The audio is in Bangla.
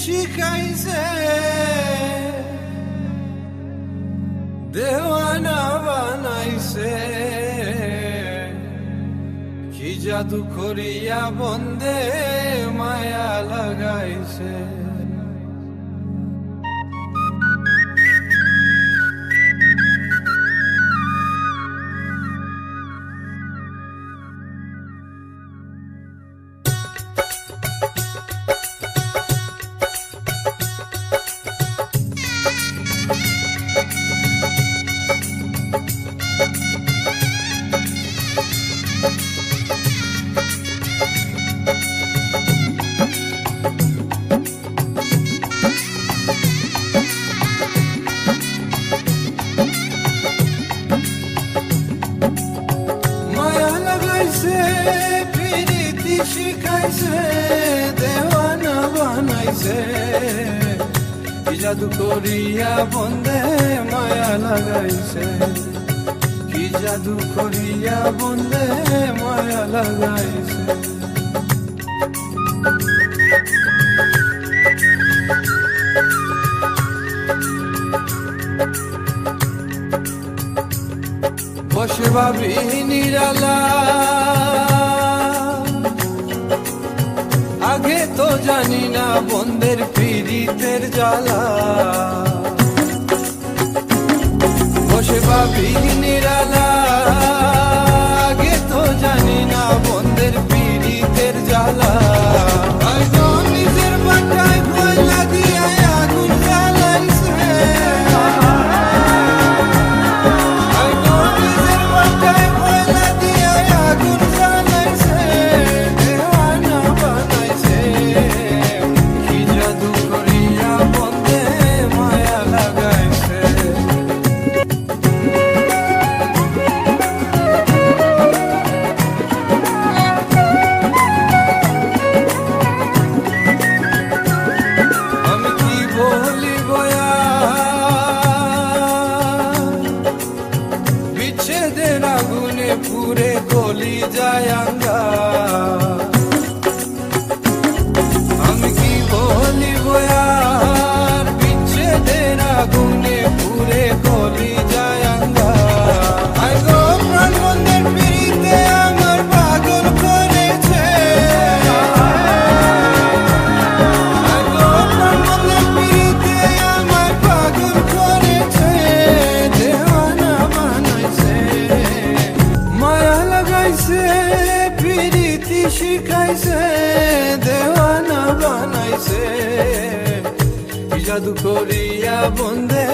শিখাইছে, দেওয়ানা বানাইছে, কি জাদু করিয়া বন্দে মায়া লাগাইছে। প্রীতি শিখাইছে, দেওয়ানা বানাইছে, কি জাদু করিয়া বন্দে মায়া লাগাইছে, কি জাদু করিয়া বন্দে মায়া লাগাইছে। বসে ভাবি নিরালা, আগে তো জানি না বন্দের পীড়িতের জ্বালা। বসে ভাবি নিরালা, আগে তো জানি না বন্দের পীড়িতের জ্বালা। নিজের বাটায় কয়লা দিয়া আগুন জ্বালাইছে, আগুনে পুরে গলি যায় আঙ্গা। আমি কি বলিব আর, বিচ্ছেদের আগুনে পুরে গলি যায় আঙ্গা। আই গো প্রাণ বন্ধের পিড়িতে আমার পাগল করেছে, আই গো প্রাণ বন্ধের পিড়িতে আমার পাগল করেছে, দেওয়ানা বানাইছে, মায়া লাগাইছে, প্রীতি শিখাইছে, দেওয়ানা বানাইছে, কি জাদু করিয়া বন্দে